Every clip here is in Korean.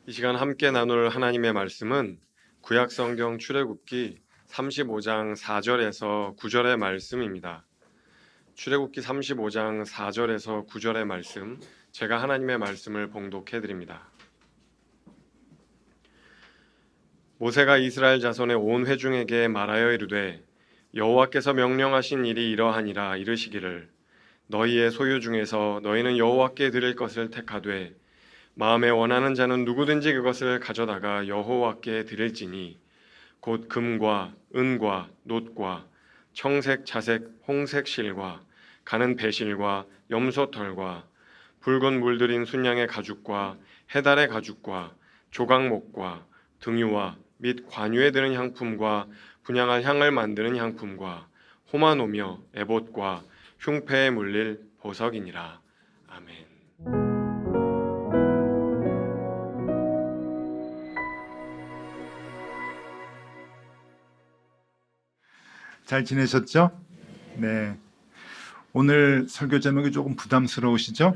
이 시간 함께 나눌 하나님의 말씀은 구약성경 출애굽기 35장 4절에서 9절의 말씀입니다. 출애굽기 35장 4절에서 9절의 말씀, 제가 하나님의 말씀을 봉독해 드립니다. 모세가 이스라엘 자손의 온 회중에게 말하여 이르되 여호와께서 명령하신 일이 이러하니라. 이르시기를 너희의 소유 중에서 너희는 여호와께 드릴 것을 택하되 마음에 원하는 자는 누구든지 그것을 가져다가 여호와께 드릴지니 곧 금과 은과 놋과 청색 자색 홍색 실과 가는 배실과 염소털과 붉은 물들인 순양의 가죽과 해달의 가죽과 조각목과 등유와 및 관유에 드는 향품과 분향할 향을 만드는 향품과 호마노며 에봇과 흉패에 물릴 보석이니라. 아멘. 잘 지내셨죠? 네. 오늘 설교 제목이 조금 부담스러우시죠?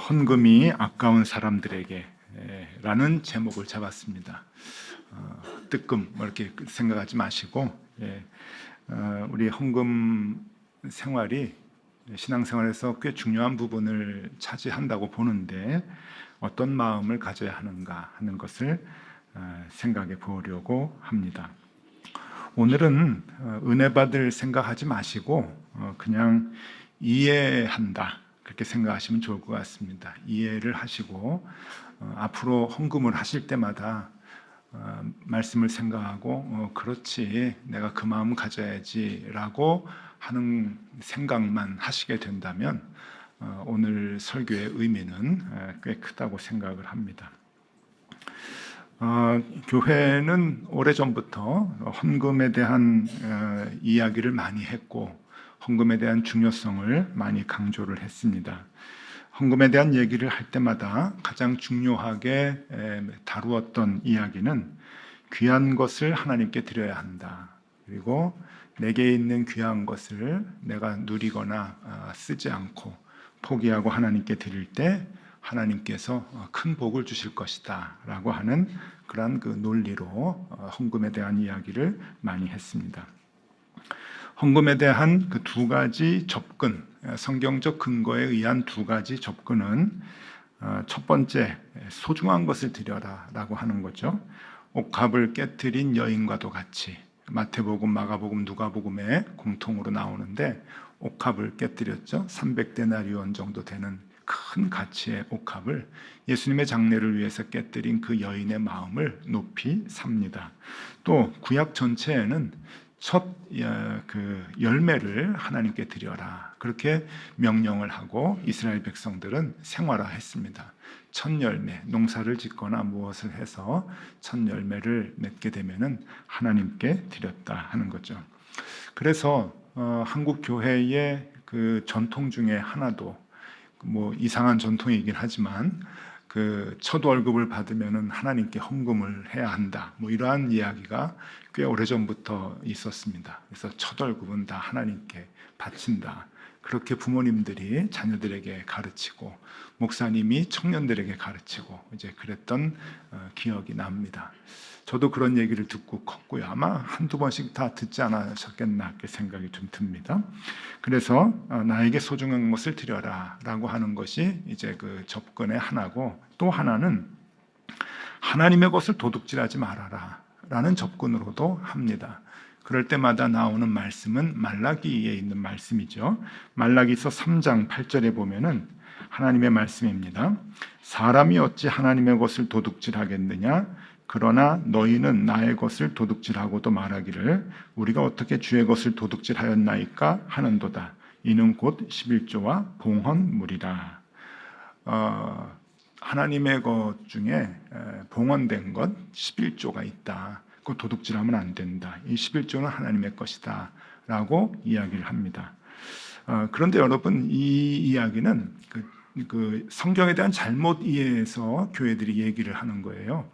헌금이 아까운 사람들에게 라는 제목을 잡았습니다. 뜨끔 이렇게 생각하지 마시고 우리 헌금 생활이 신앙생활에서 꽤 중요한 부분을 차지한다고 보는데 어떤 마음을 가져야 하는가 하는 것을 생각해 보려고 합니다. 오늘은 은혜 받을 생각하지 마시고 그냥 이해한다 그렇게 생각하시면 좋을 것 같습니다. 이해를 하시고 앞으로 헌금을 하실 때마다 말씀을 생각하고 그렇지 내가 그 마음 가져야지 라고 하는 생각만 하시게 된다면 오늘 설교의 의미는 꽤 크다고 생각을 합니다. 교회는 오래전부터 헌금에 대한 이야기를 많이 했고 헌금에 대한 중요성을 많이 강조를 했습니다. 헌금에 대한 얘기를 할 때마다 가장 중요하게 다루었던 이야기는 귀한 것을 하나님께 드려야 한다. 그리고 내게 있는 귀한 것을 내가 누리거나 쓰지 않고 포기하고 하나님께 드릴 때 하나님께서 큰 복을 주실 것이다 라고 하는 그런 그 논리로 헌금에 대한 이야기를 많이 했습니다. 헌금에 대한 그 두 가지 접근, 성경적 근거에 의한 두 가지 접근은 첫 번째, 소중한 것을 드려라 라고 하는 거죠. 옥합을 깨트린 여인과도 같이 마태복음, 마가복음, 누가복음에 공통으로 나오는데 옥합을 깨뜨렸죠. 300데나리온 정도 되는 큰 가치의 옥합을 예수님의 장례를 위해서 깨뜨린 그 여인의 마음을 높이 삽니다. 또 구약 전체에는 첫 그 열매를 하나님께 드려라 그렇게 명령을 하고 이스라엘 백성들은 생활화했습니다. 첫 열매, 농사를 짓거나 무엇을 해서 첫 열매를 맺게 되면은 하나님께 드렸다 하는 거죠. 그래서 한국 교회의 그 전통 중에 하나도 뭐 이상한 전통이긴 하지만 그 첫 월급을 받으면은 하나님께 헌금을 해야 한다. 뭐 이러한 이야기가 꽤 오래전부터 있었습니다. 그래서 첫 월급은 다 하나님께 바친다. 그렇게 부모님들이 자녀들에게 가르치고 목사님이 청년들에게 가르치고 이제 그랬던 기억이 납니다. 저도 그런 얘기를 듣고 컸고요. 아마 한두 번씩 다 듣지 않으셨겠나 그렇게 생각이 좀 듭니다. 그래서 나에게 소중한 것을 드려라 라고 하는 것이 이제 그 접근의 하나고 또 하나는 하나님의 것을 도둑질하지 말아라 라는 접근으로도 합니다. 그럴 때마다 나오는 말씀은 말라기에 있는 말씀이죠. 말라기서 3장 8절에 보면은 하나님의 말씀입니다. 사람이 어찌 하나님의 것을 도둑질하겠느냐? 그러나 너희는 나의 것을 도둑질하고도 말하기를 우리가 어떻게 주의 것을 도둑질하였나이까 하는도다. 이는 곧 11조와 봉헌물이라. 하나님의 것 중에 봉헌된 것 11조가 있다. 그 도둑질하면 안 된다. 이 11조는 하나님의 것이다 라고 이야기를 합니다. 그런데 여러분 이 이야기는 그 성경에 대한 잘못 이해해서 교회들이 얘기를 하는 거예요.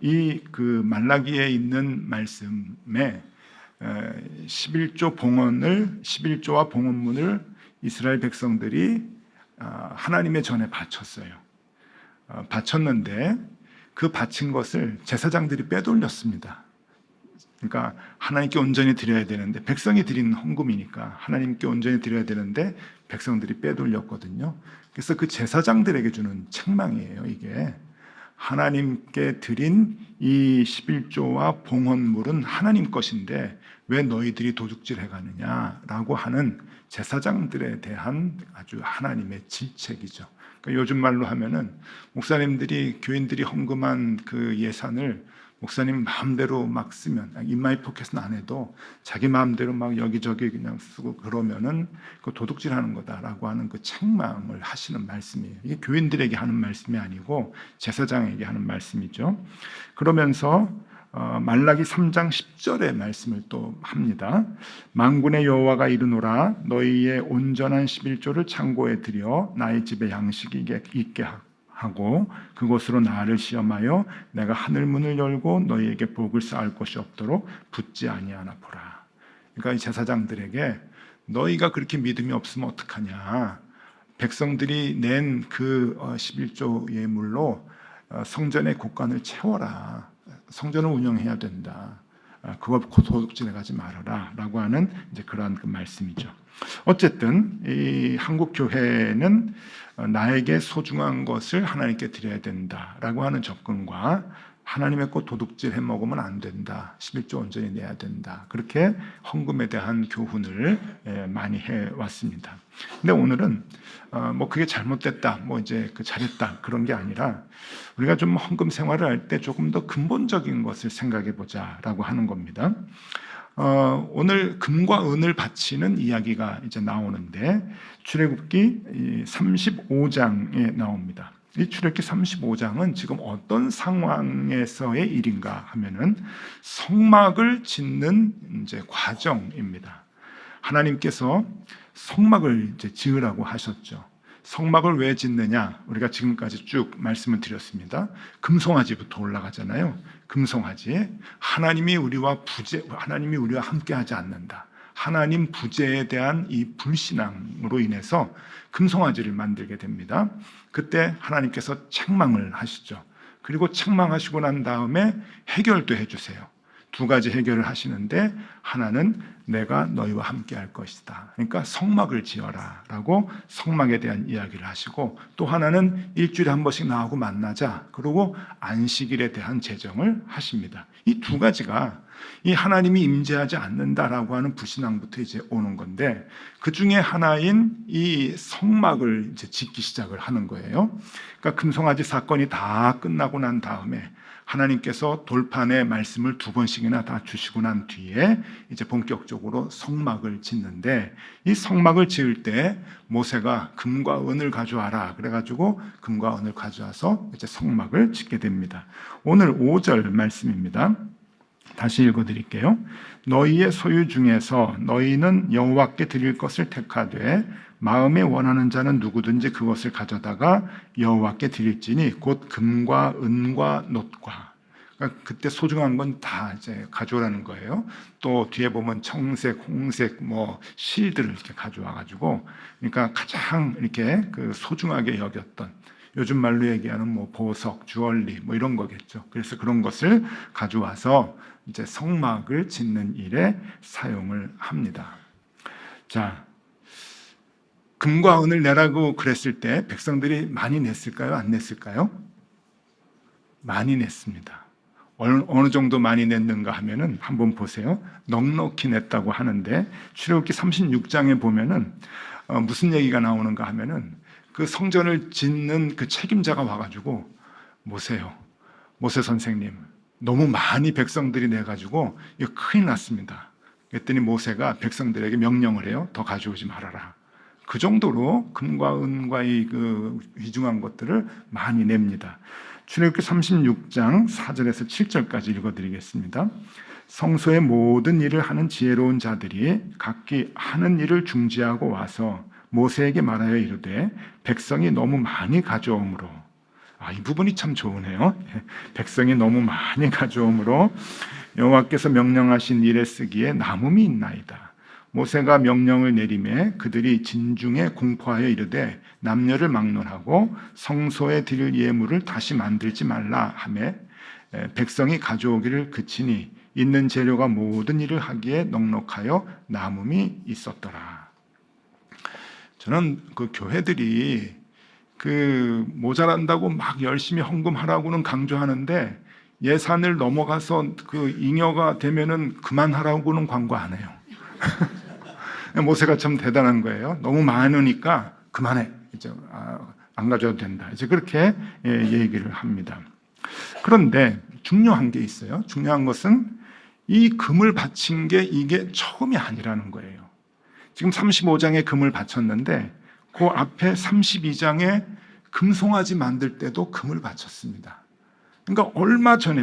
이 그 말라기에 있는 말씀에 11조 봉헌을 11조와 봉헌문을 이스라엘 백성들이 하나님의 전에 바쳤어요. 바쳤는데 그 바친 것을 제사장들이 빼돌렸습니다. 그러니까 하나님께 온전히 드려야 되는데, 백성이 드린 헌금이니까 하나님께 온전히 드려야 되는데 백성들이 빼돌렸거든요. 그래서 그 제사장들에게 주는 책망이에요. 이게 하나님께 드린 이 11조와 봉헌물은 하나님 것인데 왜 너희들이 도둑질 해가느냐라고 하는 제사장들에 대한 아주 하나님의 질책이죠. 그러니까 요즘 말로 하면은 목사님들이, 교인들이 헌금한 그 예산을 목사님 마음대로 막 쓰면, 인마이 포켓은 안 해도 자기 마음대로 막 여기저기 그냥 쓰고 그러면은 그 도둑질하는 거다라고 하는 그 책망을 하시는 말씀이에요. 이게 교인들에게 하는 말씀이 아니고 제사장에게 하는 말씀이죠. 그러면서 말라기 3장 10절의 말씀을 또 합니다. 만군의 여호와가 이르노라, 너희의 온전한 11조를 창고에 들여 나의 집에 양식이 있게 하고 그곳으로 나를 시험하여 내가 하늘 문을 열고 너희에게 복을 쌓을 곳이 없도록 붙지 아니하나 보라. 그러니까 이 제사장들에게 너희가 그렇게 믿음이 없으면 어떡하냐, 백성들이 낸 그 11조 예물로 성전의 곳간을 채워라, 성전을 운영해야 된다, 그거 도둑질해 가지 말아라 라고 하는 이제 그러한 그 말씀이죠. 어쨌든 이 한국 교회는 나에게 소중한 것을 하나님께 드려야 된다라고 하는 접근과 하나님의 것 도둑질 해 먹으면 안 된다, 11조 온전히 내야 된다, 그렇게 헌금에 대한 교훈을 많이 해 왔습니다. 근데 오늘은 뭐 그게 잘못됐다, 뭐 이제 그 잘했다 그런 게 아니라 우리가 좀 헌금 생활을 할 때 조금 더 근본적인 것을 생각해 보자라고 하는 겁니다. 오늘 금과 은을 바치는 이야기가 이제 나오는데 출애굽기 35장에 나옵니다. 이 출애굽기 35장은 지금 어떤 상황에서의 일인가 하면은 성막을 짓는 이제 과정입니다. 하나님께서 성막을 이제 지으라고 하셨죠. 성막을 왜 짓느냐? 우리가 지금까지 쭉 말씀을 드렸습니다. 금송아지부터 올라가잖아요. 금송아지. 하나님이 우리와 함께하지 않는다. 하나님 부재에 대한 이 불신앙으로 인해서 금송아지를 만들게 됩니다. 그때 하나님께서 책망을 하시죠. 그리고 책망하시고 난 다음에 해결도 해주세요. 두 가지 해결을 하시는데, 하나는 내가 너희와 함께 할 것이다, 그러니까 성막을 지어라 라고 성막에 대한 이야기를 하시고, 또 하나는 일주일에 한 번씩 나하고 만나자, 그리고 안식일에 대한 제정을 하십니다. 이 두 가지가 이 하나님이 임재하지 않는다라고 하는 불신앙부터 이제 오는 건데, 그 중에 하나인 이 성막을 이제 짓기 시작을 하는 거예요. 그러니까 금송아지 사건이 다 끝나고 난 다음에 하나님께서 돌판에 말씀을 2번씩이나 다 주시고 난 뒤에 이제 본격적으로 성막을 짓는데, 이 성막을 지을 때 모세가 금과 은을 가져와라 그래가지고 금과 은을 가져와서 이제 성막을 짓게 됩니다. 오늘 5절 말씀입니다. 다시 읽어드릴게요. 너희의 소유 중에서 너희는 여호와께 드릴 것을 택하되 마음에 원하는 자는 누구든지 그것을 가져다가 여호와께 드릴지니 곧 금과 은과 놋과. 그러니까 그때 소중한 건 다 이제 가져오라는 거예요. 또 뒤에 보면 청색, 홍색, 뭐 실들을 이렇게 가져와 가지고, 그러니까 가장 이렇게 그 소중하게 여겼던, 요즘 말로 얘기하는 뭐 보석, 주얼리 뭐 이런 거겠죠. 그래서 그런 것을 가져와서 이제 성막을 짓는 일에 사용을 합니다. 자, 금과 은을 내라고 그랬을 때 백성들이 많이 냈을까요? 안 냈을까요? 많이 냈습니다. 어느 정도 많이 냈는가 하면은 한번 보세요. 넉넉히 냈다고 하는데 출애굽기 36장에 보면은 무슨 얘기가 나오는가 하면은 그 성전을 짓는 그 책임자가 와가지고, 모세 선생님, 너무 많이 백성들이 내가지고 이거 큰일 났습니다. 그랬더니 모세가 백성들에게 명령을 해요. 더 가져오지 말아라. 그 정도로 금과 은과 이 그 귀중한 것들을 많이 냅니다. 출애굽기 36장 4절에서 7절까지 읽어드리겠습니다. 성소의 모든 일을 하는 지혜로운 자들이 각기 하는 일을 중지하고 와서 모세에게 말하여 이르되 백성이 너무 많이 가져오므로, 이 부분이 참 좋으네요. 백성이 너무 많이 가져오므로 여호와께서 명령하신 일에 쓰기에 남음이 있나이다. 모세가 명령을 내리매 그들이 진중에 공포하여 이르되 남녀를 막론하고 성소에 드릴 예물을 다시 만들지 말라 하매 백성이 가져오기를 그치니 있는 재료가 모든 일을 하기에 넉넉하여 남음이 있었더라. 저는 그 교회들이 그 모자란다고 막 열심히 헌금하라고는 강조하는데 예산을 넘어가서 그 잉여가 되면은 그만하라고는 광고 안 해요. 모세가 참 대단한 거예요. 너무 많으니까 그만해. 이제 안 가져도 된다. 이제 그렇게 얘기를 합니다. 그런데 중요한 게 있어요. 중요한 것은 이 금을 바친 게 이게 처음이 아니라는 거예요. 지금 35장에 금을 바쳤는데 그 앞에 32장에 금송아지 만들 때도 금을 바쳤습니다. 그러니까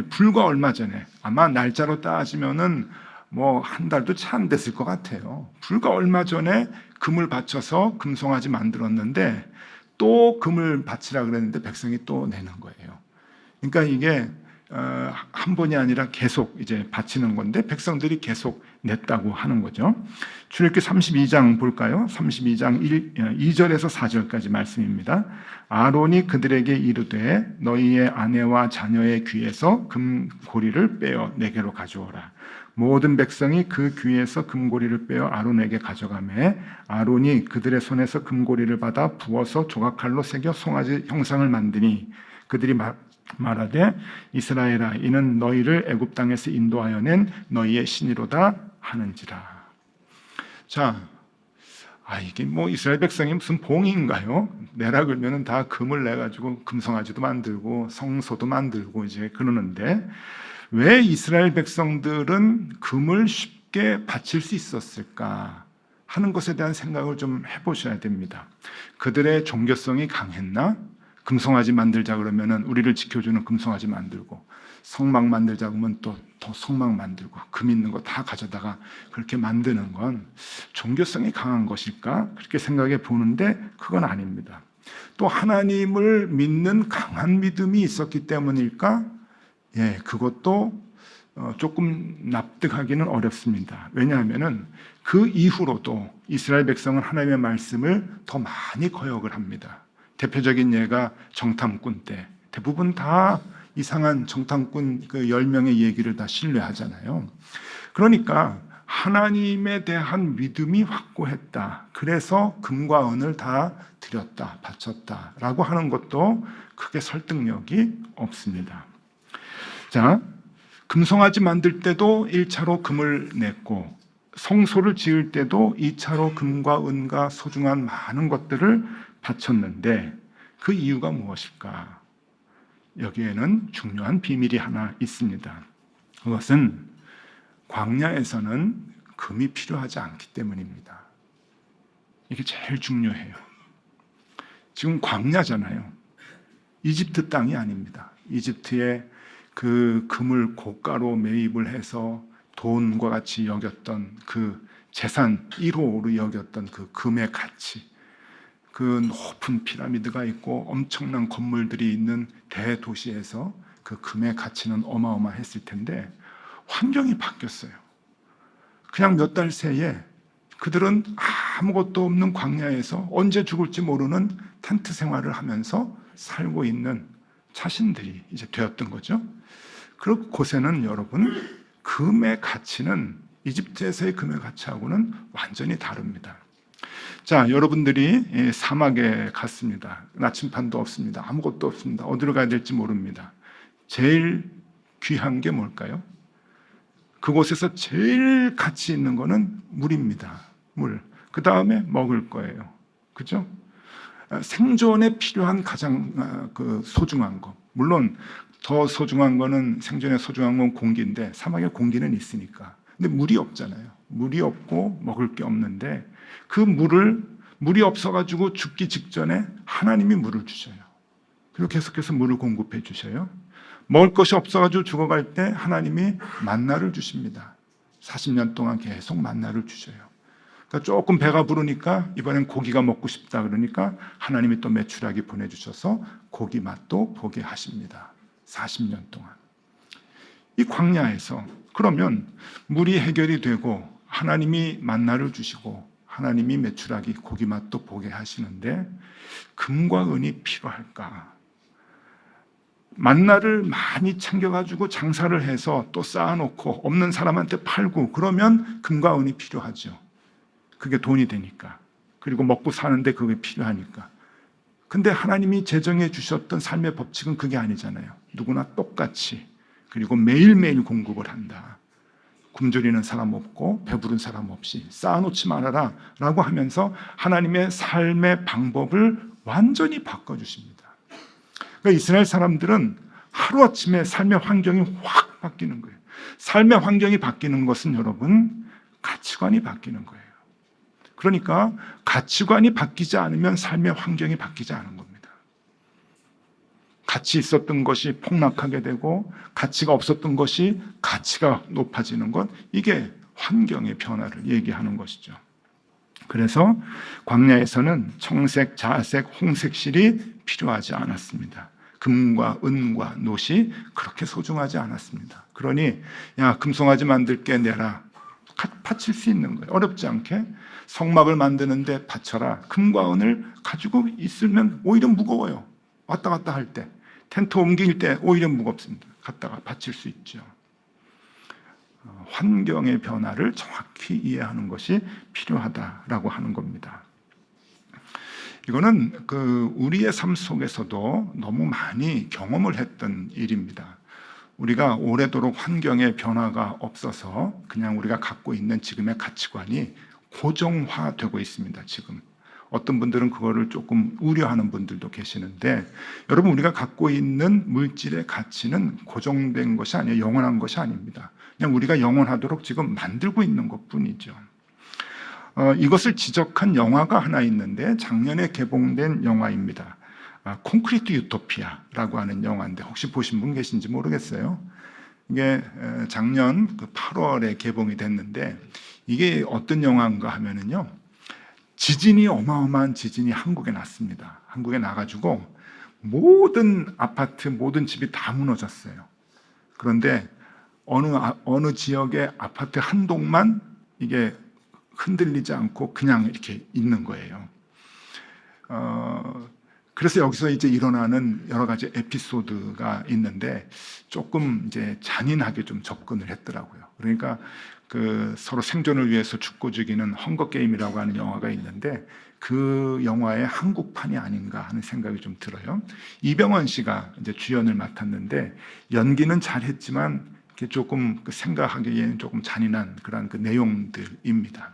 불과 얼마 전에, 아마 날짜로 따지면은 뭐 한 달도 채 안 됐을 것 같아요. 불과 얼마 전에 금을 바쳐서 금송아지 만들었는데 또 금을 바치라 그랬는데 백성이 또 내는 거예요. 그러니까 이게 한 번이 아니라 계속 이제 바치는 건데 백성들이 계속 냈다고 하는 거죠. 출애굽기 32장 볼까요? 32장 2절에서 4절까지 말씀입니다. 아론이 그들에게 이르되 너희의 아내와 자녀의 귀에서 금고리를 빼어 내게로 가져오라. 모든 백성이 그 귀에서 금고리를 빼어 아론에게 가져가매 아론이 그들의 손에서 금고리를 받아 부어서 조각칼로 새겨 송아지 형상을 만드니 그들이 말하되 이스라엘아 이는 너희를 애굽 땅에서 인도하여 낸 너희의 신이로다 하는지라. 자, 이게 뭐 이스라엘 백성이 무슨 봉인가요? 내라 그러면은 다 금을 내 가지고 금송아지도 만들고 성소도 만들고 이제 그러는데 왜 이스라엘 백성들은 금을 쉽게 바칠 수 있었을까 하는 것에 대한 생각을 좀 해보셔야 됩니다. 그들의 종교성이 강했나? 금송아지 만들자 그러면은 우리를 지켜주는 금송아지 만들고 성막 만들자 그러면 또 성막 만들고 금 있는 거 다 가져다가 그렇게 만드는 건 종교성이 강한 것일까? 그렇게 생각해 보는데 그건 아닙니다. 또 하나님을 믿는 강한 믿음이 있었기 때문일까? 그것도 조금 납득하기는 어렵습니다. 왜냐하면은 그 이후로도 이스라엘 백성은 하나님의 말씀을 더 많이 거역을 합니다. 대표적인 예가 정탐꾼 때 대부분 다 이상한 정탐꾼 그 10명의 얘기를 다 신뢰하잖아요. 그러니까 하나님에 대한 믿음이 확고했다. 그래서 금과 은을 다 드렸다, 바쳤다라고 하는 것도 크게 설득력이 없습니다. 자, 금송아지 만들 때도 1차로 금을 냈고 성소를 지을 때도 2차로 금과 은과 소중한 많은 것들을 바쳤는데 그 이유가 무엇일까? 여기에는 중요한 비밀이 하나 있습니다. 그것은 광야에서는 금이 필요하지 않기 때문입니다. 이게 제일 중요해요. 지금 광야잖아요. 이집트 땅이 아닙니다. 이집트에 그 금을 고가로 매입을 해서 돈과 같이 여겼던 그 재산 1호로 여겼던 그 금의 가치, 그 높은 피라미드가 있고 엄청난 건물들이 있는 대도시에서 그 금의 가치는 어마어마했을 텐데 환경이 바뀌었어요. 그냥 몇 달 새에 그들은 아무것도 없는 광야에서 언제 죽을지 모르는 텐트 생활을 하면서 살고 있는 자신들이 이제 되었던 거죠. 그 곳에는 여러분 금의 가치는 이집트에서의 금의 가치하고는 완전히 다릅니다. 자, 여러분들이 사막에 갔습니다. 나침반도 없습니다. 아무것도 없습니다. 어디로 가야 될지 모릅니다. 제일 귀한 게 뭘까요? 그곳에서 제일 가치 있는 거는 물입니다. 물. 그 다음에 먹을 거예요. 그죠? 생존에 필요한 가장 소중한 거. 물론 더 소중한 거는 생존에 소중한 건 공기인데 사막에 공기는 있으니까. 근데 물이 없잖아요. 물이 없고 먹을 게 없는데 그 물이 없어가지고 죽기 직전에 하나님이 물을 주셔요. 그리고 계속해서 물을 공급해 주셔요. 먹을 것이 없어가지고 죽어갈 때 하나님이 만나를 주십니다. 40년 동안 계속 만나를 주셔요. 그러니까 조금 배가 부르니까 이번엔 고기가 먹고 싶다 그러니까 하나님이 또 메추라기 보내주셔서 고기 맛도 보게 하십니다. 40년 동안. 이 광야에서 그러면 물이 해결이 되고 하나님이 만나를 주시고 하나님이 메추라기 고기 맛도 보게 하시는데 금과 은이 필요할까? 만나를 많이 챙겨가지고 장사를 해서 또 쌓아놓고 없는 사람한테 팔고 그러면 금과 은이 필요하죠. 그게 돈이 되니까. 그리고 먹고 사는데 그게 필요하니까. 근데 하나님이 제정해 주셨던 삶의 법칙은 그게 아니잖아요. 누구나 똑같이 그리고 매일매일 공급을 한다. 굶주리는 사람 없고 배부른 사람 없이 쌓아놓지 말아라 라고 하면서 하나님의 삶의 방법을 완전히 바꿔주십니다. 그러니까 이스라엘 사람들은 하루아침에 삶의 환경이 확 바뀌는 거예요. 삶의 환경이 바뀌는 것은 여러분 가치관이 바뀌는 거예요. 그러니까 가치관이 바뀌지 않으면 삶의 환경이 바뀌지 않은 겁니다. 가치 있었던 것이 폭락하게 되고 가치가 없었던 것이 가치가 높아지는 것, 이게 환경의 변화를 얘기하는 것이죠. 그래서 광야에서는 청색, 자색, 홍색실이 필요하지 않았습니다. 금과 은과 놋이 그렇게 소중하지 않았습니다. 그러니 야, 금송아지 만들게 내라. 바칠 수 있는 거예요. 어렵지 않게 성막을 만드는데 바쳐라. 금과 은을 가지고 있으면 오히려 무거워요. 왔다 갔다 할 때, 텐트 옮길 때 오히려 무겁습니다. 갖다가 바칠 수 있죠. 환경의 변화를 정확히 이해하는 것이 필요하다라고 하는 겁니다. 이거는 우리의 삶 속에서도 너무 많이 경험을 했던 일입니다. 우리가 오래도록 환경의 변화가 없어서 그냥 우리가 갖고 있는 지금의 가치관이 고정화되고 있습니다. 지금 어떤 분들은 그거를 조금 우려하는 분들도 계시는데, 여러분, 우리가 갖고 있는 물질의 가치는 고정된 것이 아니에요. 영원한 것이 아닙니다. 그냥 우리가 영원하도록 지금 만들고 있는 것뿐이죠. 이것을 지적한 영화가 하나 있는데 작년에 개봉된 영화입니다. 콘크리트 유토피아라고 하는 영화인데 혹시 보신 분 계신지 모르겠어요. 이게 작년 8월에 개봉이 됐는데, 이게 어떤 영화인가 하면은요, 지진이 어마어마한 지진이 한국에 났습니다. 한국에 나가지고 모든 아파트, 모든 집이 다 무너졌어요. 그런데 어느 지역의 아파트 한 동만 이게 흔들리지 않고 그냥 이렇게 있는 거예요. 그래서 여기서 이제 일어나는 여러 가지 에피소드가 있는데 조금 이제 잔인하게 좀 접근을 했더라고요. 그러니까 서로 생존을 위해서 죽고 죽이는 헝거 게임이라고 하는 영화가 있는데 그 영화의 한국판이 아닌가 하는 생각이 좀 들어요. 이병헌 씨가 이제 주연을 맡았는데 연기는 잘했지만 조금 생각하기에는 조금 잔인한 그런 내용들입니다.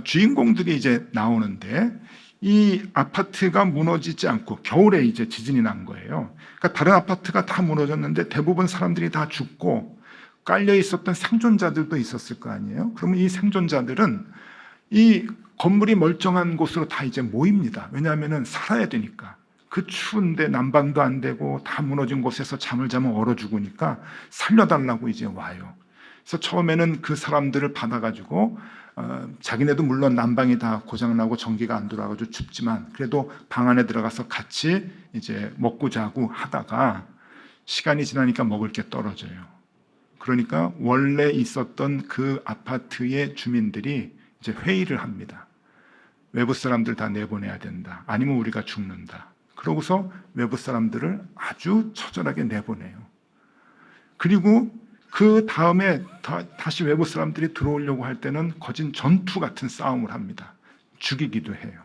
주인공들이 이제 나오는데 이 아파트가 무너지지 않고 겨울에 이제 지진이 난 거예요. 그러니까 다른 아파트가 다 무너졌는데 대부분 사람들이 다 죽고 깔려 있었던 생존자들도 있었을 거 아니에요. 그러면 이 생존자들은 이 건물이 멀쩡한 곳으로 다 이제 모입니다. 왜냐하면 살아야 되니까. 그 추운데 난방도 안 되고 다 무너진 곳에서 잠을 자면 얼어 죽으니까 살려달라고 이제 와요. 그래서 처음에는 그 사람들을 받아가지고 자기네도 물론 난방이 다 고장나고 전기가 안 돌아가지고 춥지만 그래도 방 안에 들어가서 같이 이제 먹고 자고 하다가 시간이 지나니까 먹을 게 떨어져요. 그러니까 원래 있었던 그 아파트의 주민들이 이제 회의를 합니다. 외부 사람들 다 내보내야 된다. 아니면 우리가 죽는다. 그러고서 외부 사람들을 아주 처절하게 내보내요. 그리고 그 다음에 다시 외부 사람들이 들어오려고 할 때는 거진 전투 같은 싸움을 합니다. 죽이기도 해요.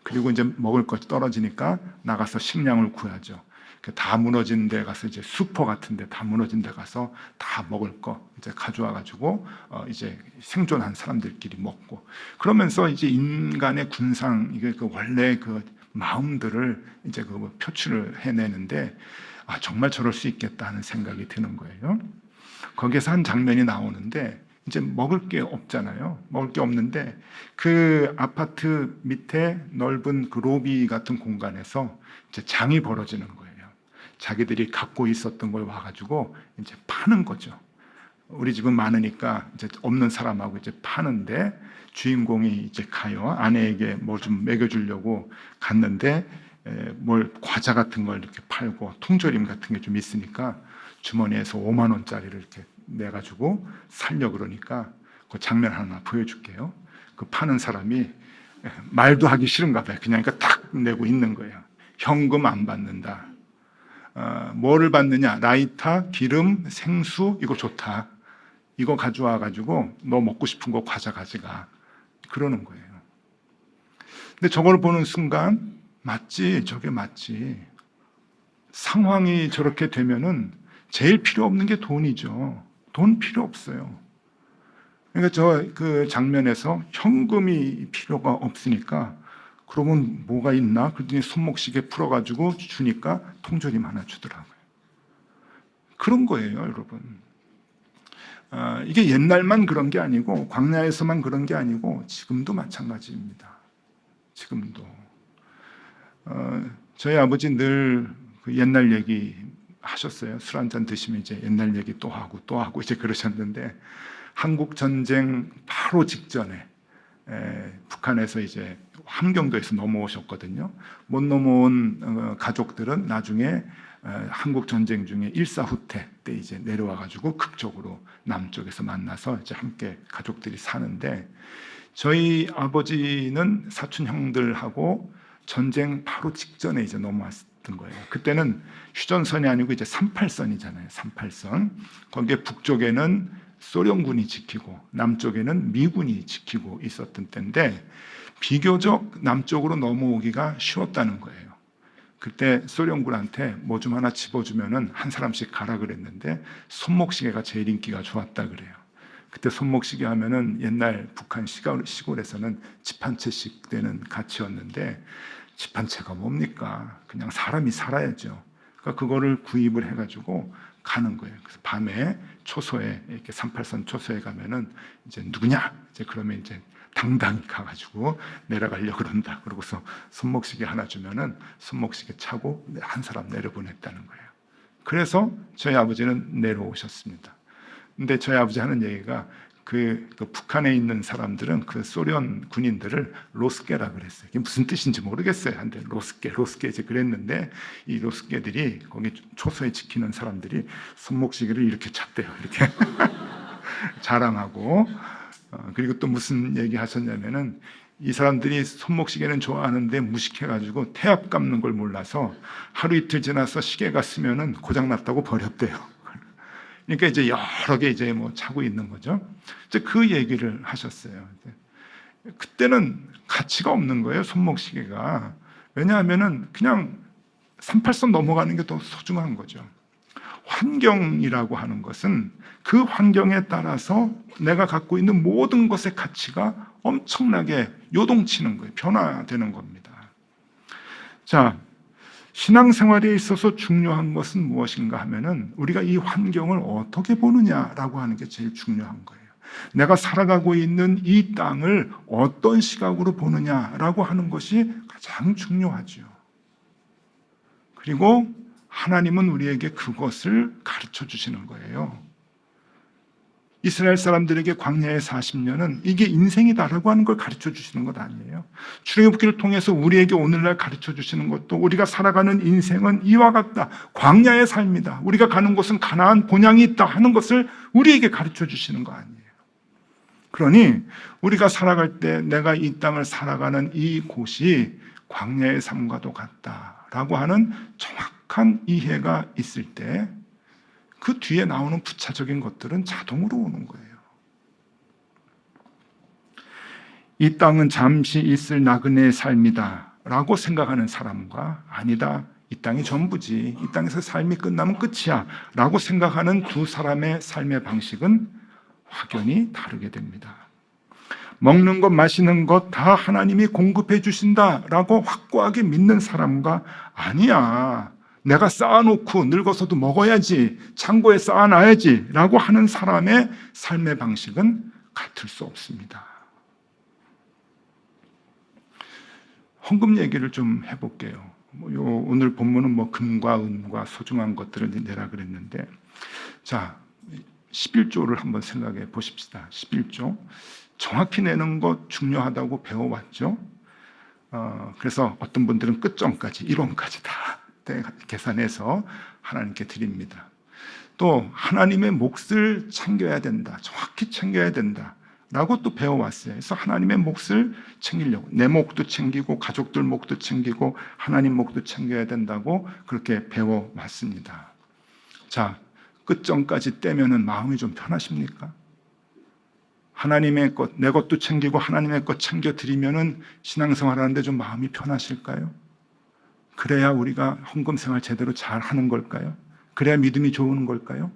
그리고 이제 먹을 것이 떨어지니까 나가서 식량을 구하죠. 다 무너진 데 가서 이제 슈퍼 같은 데 다 무너진 데 가서 다 먹을 거 이제 가져와 가지고 이제 생존한 사람들끼리 먹고, 그러면서 이제 인간의 군상, 이게 원래 마음들을 이제 표출을 해내는데 정말 저럴 수 있겠다 하는 생각이 드는 거예요. 거기에서 한 장면이 나오는데 이제 먹을 게 없잖아요. 먹을 게 없는데 그 아파트 밑에 넓은 로비 같은 공간에서 이제 장이 벌어지는 거예요. 자기들이 갖고 있었던 걸 와가지고 이제 파는 거죠. 우리 집은 많으니까 이제 없는 사람하고 이제 파는데 주인공이 이제 가요. 아내에게 뭐 좀 먹여주려고 갔는데 과자 같은 걸 이렇게 팔고 통조림 같은 게 좀 있으니까 주머니에서 5만 원짜리를 이렇게 내가지고 살려 그러니까 그 장면 하나 보여줄게요. 그 파는 사람이 말도 하기 싫은가 봐요. 그냥 딱 내고 있는 거예요. 현금 안 받는다. 뭐를 받느냐? 라이터, 기름, 생수, 이거 좋다. 이거 가져와 가지고 너 먹고 싶은 거 과자 가져가. 그러는 거예요. 근데 저걸 보는 순간 맞지, 저게 맞지. 상황이 저렇게 되면은 제일 필요 없는 게 돈이죠. 돈 필요 없어요. 그러니까 그 장면에서 현금이 필요가 없으니까 그러면 뭐가 있나? 그랬더니 손목시계 풀어가지고 주니까 통조림 하나 주더라고요. 그런 거예요, 여러분. 이게 옛날만 그런 게 아니고 광야에서만 그런 게 아니고 지금도 마찬가지입니다. 지금도. 저희 아버지 늘 그 옛날 얘기 하셨어요. 술 한잔 드시면 이제 옛날 얘기 또 하고 이제 그러셨는데 한국 전쟁 바로 직전에 북한에서 이제 함경도에서 넘어오셨거든요. 못 넘어온 가족들은 나중에 한국 전쟁 중에 일사후퇴 때 이제 내려와 가지고 극적으로 남쪽에서 만나서 이제 함께 가족들이 사는데 저희 아버지는 사촌 형들하고 전쟁 바로 직전에 이제 넘어왔던 거예요. 그때는 휴전선이 아니고 이제 38선이잖아요. 38선. 거기에 북쪽에는 소련군이 지키고 남쪽에는 미군이 지키고 있었던 때인데 비교적 남쪽으로 넘어오기가 쉬웠다는 거예요. 그때 소련군한테 뭐 좀 하나 집어주면은 한 사람씩 가라 그랬는데 손목시계가 제일 인기가 좋았다 그래요. 그때 손목시계 하면은 옛날 북한 시골에서는 집 한 채씩 되는 가치였는데 집 한 채가 뭡니까? 그냥 사람이 살아야죠. 그러니까 그거를 구입을 해가지고 가는 거예요. 그래서 밤에 초소에 이렇게 38선 초소에 가면은 이제 누구냐? 이제 그러면 이제 당당히 가가지고 내려가려고 그런다. 그러고서 손목시계 하나 주면은 손목시계 차고 한 사람 내려보냈다는 거예요. 그래서 저희 아버지는 내려오셨습니다. 근데 저희 아버지 하는 얘기가 그 북한에 있는 사람들은 그 소련 군인들을 로스케라 그랬어요. 이게 무슨 뜻인지 모르겠어요. 한데 로스케 이제 그랬는데 이 로스케들이 거기 초소에 지키는 사람들이 손목시계를 이렇게 찼대요. 이렇게 자랑하고 그리고 또 무슨 얘기 하셨냐면은 이 사람들이 손목시계는 좋아하는데 무식해가지고 태압 감는 걸 몰라서 하루 이틀 지나서 시계가 쓰면은 고장 났다고 버렸대요. 그러니까 이제 여러 개 이제 뭐 차고 있는 거죠. 이제 그 얘기를 하셨어요. 그때는 가치가 없는 거예요, 손목시계가. 왜냐하면은 그냥 38선 넘어가는 게 더 소중한 거죠. 환경이라고 하는 것은 그 환경에 따라서 내가 갖고 있는 모든 것의 가치가 엄청나게 요동치는 거예요. 변화되는 겁니다. 자, 신앙생활에 있어서 중요한 것은 무엇인가 하면은 우리가 이 환경을 어떻게 보느냐라고 하는 게 제일 중요한 거예요. 내가 살아가고 있는 이 땅을 어떤 시각으로 보느냐라고 하는 것이 가장 중요하죠. 그리고 하나님은 우리에게 그것을 가르쳐 주시는 거예요. 이스라엘 사람들에게 광야의 40년은 이게 인생이다라고 하는 걸 가르쳐 주시는 것 아니에요. 출애굽기를 통해서 우리에게 오늘날 가르쳐 주시는 것도 우리가 살아가는 인생은 이와 같다. 광야의 삶이다. 우리가 가는 곳은 가나안 본향이 있다 하는 것을 우리에게 가르쳐 주시는 거 아니에요. 그러니 우리가 살아갈 때 내가 이 땅을 살아가는 이 곳이 광야의 삶과도 같다라고 하는 정확한 이해가 있을 때 그 뒤에 나오는 부차적인 것들은 자동으로 오는 거예요. 이 땅은 잠시 있을 나그네의 삶이다 라고 생각하는 사람과 아니다, 이 땅이 전부지, 이 땅에서 삶이 끝나면 끝이야 라고 생각하는 두 사람의 삶의 방식은 확연히 다르게 됩니다. 먹는 것 마시는 것 다 하나님이 공급해 주신다라고 확고하게 믿는 사람과 아니야, 내가 쌓아놓고 늙어서도 먹어야지, 창고에 쌓아놔야지 라고 하는 사람의 삶의 방식은 같을 수 없습니다. 헌금 얘기를 좀 해볼게요. 오늘 본문은 금과 은과 소중한 것들을 내라 그랬는데, 자, 11조를 한번 생각해 보십시다. 11조. 정확히 내는 것 중요하다고 배워왔죠. 그래서 어떤 분들은 끝점까지, 1원까지 다 계산해서 하나님께 드립니다. 또 하나님의 몫을 챙겨야 된다, 정확히 챙겨야 된다 라고 또 배워왔어요. 그래서 하나님의 몫을 챙기려고, 내 몫도 챙기고 가족들 몫도 챙기고 하나님 몫도 챙겨야 된다고 그렇게 배워왔습니다. 자, 끝점까지 떼면은 마음이 좀 편하십니까? 하나님의 것, 내 것도 챙기고 하나님의 것 챙겨드리면은 신앙생활 하는데 좀 마음이 편하실까요? 그래야 우리가 헌금생활 제대로 잘 하는 걸까요? 그래야 믿음이 좋은 걸까요?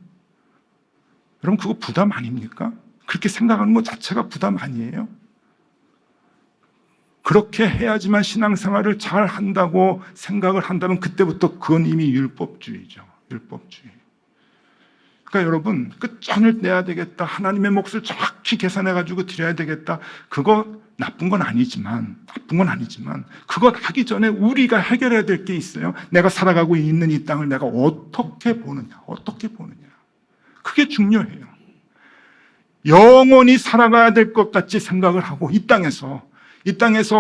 여러분, 그거 부담 아닙니까? 그렇게 생각하는 것 자체가 부담 아니에요? 그렇게 해야지만 신앙생활을 잘 한다고 생각을 한다면 그때부터 그건 이미 율법주의죠. 율법주의. 그러니까 여러분, 끝장을 내야 되겠다. 하나님의 몫을 정확히 계산해가지고 드려야 되겠다. 그거 나쁜 건 아니지만 그거 하기 전에 우리가 해결해야 될 게 있어요. 내가 살아가고 있는 이 땅을 내가 어떻게 보느냐. 그게 중요해요. 영원히 살아가야 될 것 같이 생각을 하고 이 땅에서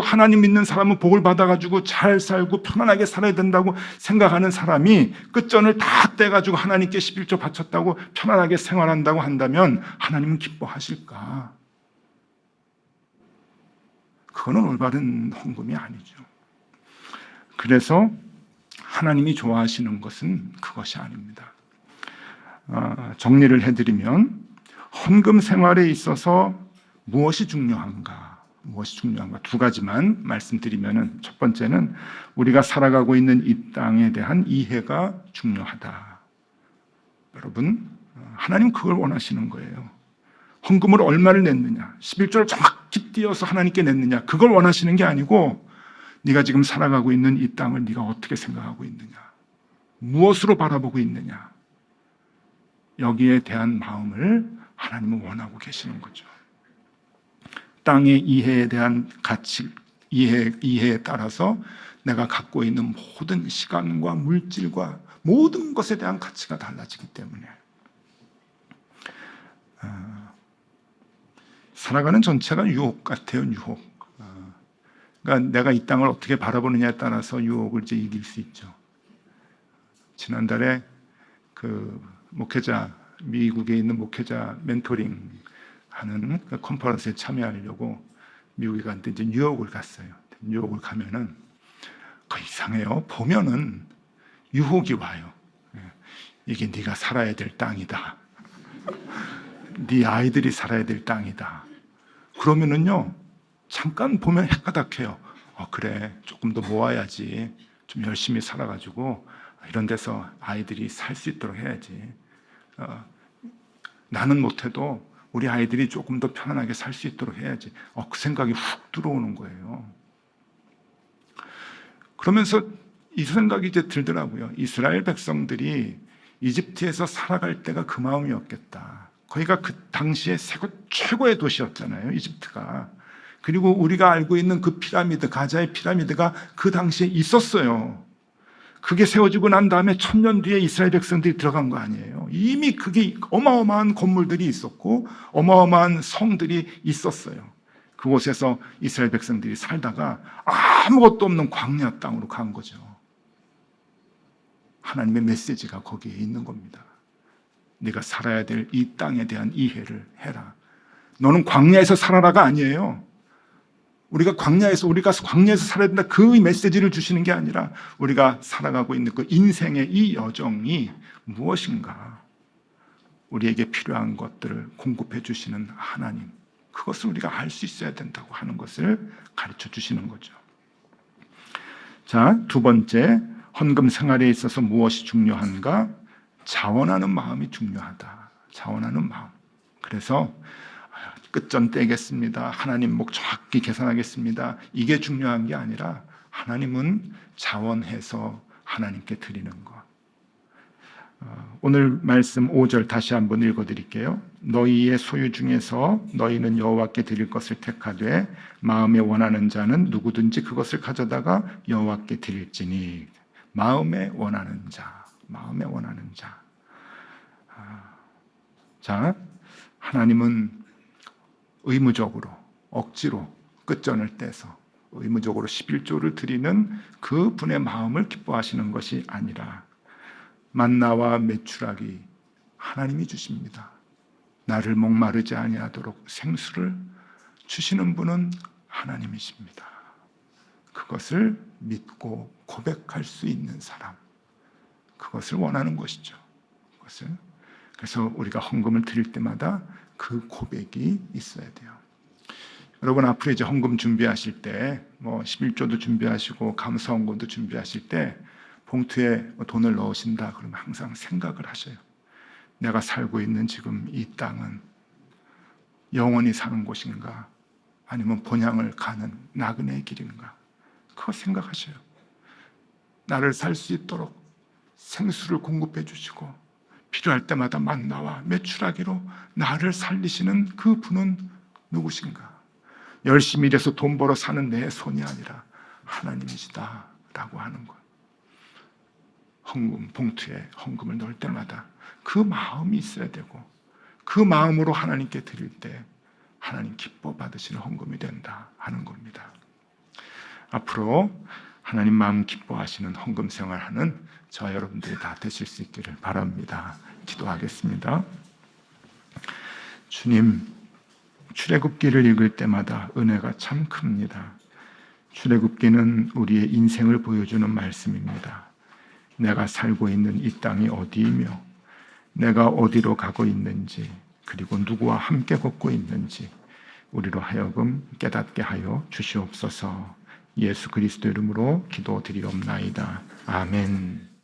하나님 믿는 사람은 복을 받아가지고 잘 살고 편안하게 살아야 된다고 생각하는 사람이 끝전을 다 떼가지고 하나님께 11조 바쳤다고 편안하게 생활한다고 한다면 하나님은 기뻐하실까? 그거는 올바른 헌금이 아니죠. 그래서 하나님이 좋아하시는 것은 그것이 아닙니다. 정리를 해드리면 헌금 생활에 있어서 무엇이 중요한가? 두 가지만 말씀드리면은, 첫 번째는 우리가 살아가고 있는 이 땅에 대한 이해가 중요하다. 여러분, 하나님 그걸 원하시는 거예요. 헌금을 얼마를 냈느냐, 11조를 정확히 띄어서 하나님께 냈느냐, 그걸 원하시는 게 아니고 네가 지금 살아가고 있는 이 땅을 네가 어떻게 생각하고 있느냐, 무엇으로 바라보고 있느냐, 여기에 대한 마음을 하나님은 원하고 계시는 거죠. 땅의 이해에 대한 가치, 이해에 따라서 내가 갖고 있는 모든 시간과 물질과 모든 것에 대한 가치가 달라지기 때문에 살아가는 전체가 유혹 같아요. 유혹. 그러니까 내가 이 땅을 어떻게 바라보느냐에 따라서 유혹을 이제 이길 수 있죠. 지난달에 그 목회자, 미국에 있는 목회자 멘토링 하는 그 컨퍼런스에 참여하려고 미국에 갔는데 이제 뉴욕을 갔어요. 뉴욕을 가면은 그 이상해요. 보면은 유혹이 와요. 이게 네가 살아야 될 땅이다. 네 아이들이 살아야 될 땅이다. 그러면은요, 잠깐 보면 헷가닥해요. 그래, 조금 더 모아야지. 좀 열심히 살아가지고 이런 데서 아이들이 살 수 있도록 해야지. 나는 못해도 우리 아이들이 조금 더 편안하게 살 수 있도록 해야지. 그 생각이 훅 들어오는 거예요. 그러면서 이 생각이 이제 들더라고요. 이스라엘 백성들이 이집트에서 살아갈 때가 그 마음이었겠다. 거기가 그 당시에 최고의 도시였잖아요, 이집트가. 그리고 우리가 알고 있는 그 피라미드, 가자의 피라미드가 그 당시에 있었어요. 그게 세워지고 난 다음에 1000년 뒤에 이스라엘 백성들이 들어간 거 아니에요. 이미 그게 어마어마한 건물들이 있었고 어마어마한 성들이 있었어요. 그곳에서 이스라엘 백성들이 살다가 아무것도 없는 광야 땅으로 간 거죠. 하나님의 메시지가 거기에 있는 겁니다. 네가 살아야 될 이 땅에 대한 이해를 해라. 너는 광야에서 살아라가 아니에요. 우리가 광야에서 살아야 된다, 그 메시지를 주시는 게 아니라 우리가 살아가고 있는 그 인생의 이 여정이 무엇인가, 우리에게 필요한 것들을 공급해 주시는 하나님, 그것을 우리가 알 수 있어야 된다고 하는 것을 가르쳐 주시는 거죠. 자, 두 번째, 헌금 생활에 있어서 무엇이 중요한가? 자원하는 마음이 중요하다. 자원하는 마음. 그래서 끝전 떼겠습니다. 하나님 목 정확히 계산하겠습니다. 이게 중요한 게 아니라 하나님은 자원해서 하나님께 드리는 것. 오늘 말씀 5절 다시 한번 읽어드릴게요. 너희의 소유 중에서 너희는 여호와께 드릴 것을 택하되 마음에 원하는 자는 누구든지 그것을 가져다가 여호와께 드릴지니. 마음에 원하는 자, 마음에 원하는 자. 자, 하나님은 의무적으로, 억지로 끝전을 떼서 의무적으로 11조를 드리는 그 분의 마음을 기뻐하시는 것이 아니라 만나와 메추라기 하나님이 주십니다. 나를 목마르지 아니하도록 생수를 주시는 분은 하나님이십니다. 그것을 믿고 고백할 수 있는 사람, 그것을 원하는 것이죠. 그것을. 그래서 우리가 헌금을 드릴 때마다 그 고백이 있어야 돼요. 여러분, 앞으로 이제 헌금 준비하실 때, 11조도 준비하시고 감사헌금도 준비하실 때 봉투에 돈을 넣으신다 그러면 항상 생각을 하셔요. 내가 살고 있는 지금 이 땅은 영원히 사는 곳인가, 아니면 본향을 가는 나그네의 길인가, 그거 생각하셔요. 나를 살 수 있도록 생수를 공급해 주시고 필요할 때마다 만나와 메추라기로 나를 살리시는 그 분은 누구신가? 열심히 일해서 돈 벌어 사는 내 손이 아니라 하나님이시다 라고 하는 것. 헌금 봉투에 헌금을 넣을 때마다 그 마음이 있어야 되고, 그 마음으로 하나님께 드릴 때 하나님 기뻐 받으시는 헌금이 된다 하는 겁니다. 앞으로 하나님 마음 기뻐하시는 헌금 생활하는 저와 여러분들이 다 되실 수 있기를 바랍니다. 기도하겠습니다. 주님, 출애굽기를 읽을 때마다 은혜가 참 큽니다. 출애굽기는 우리의 인생을 보여주는 말씀입니다. 내가 살고 있는 이 땅이 어디이며 내가 어디로 가고 있는지, 그리고 누구와 함께 걷고 있는지 우리로 하여금 깨닫게 하여 주시옵소서. 예수 그리스도 이름으로 기도드리옵나이다. 아멘.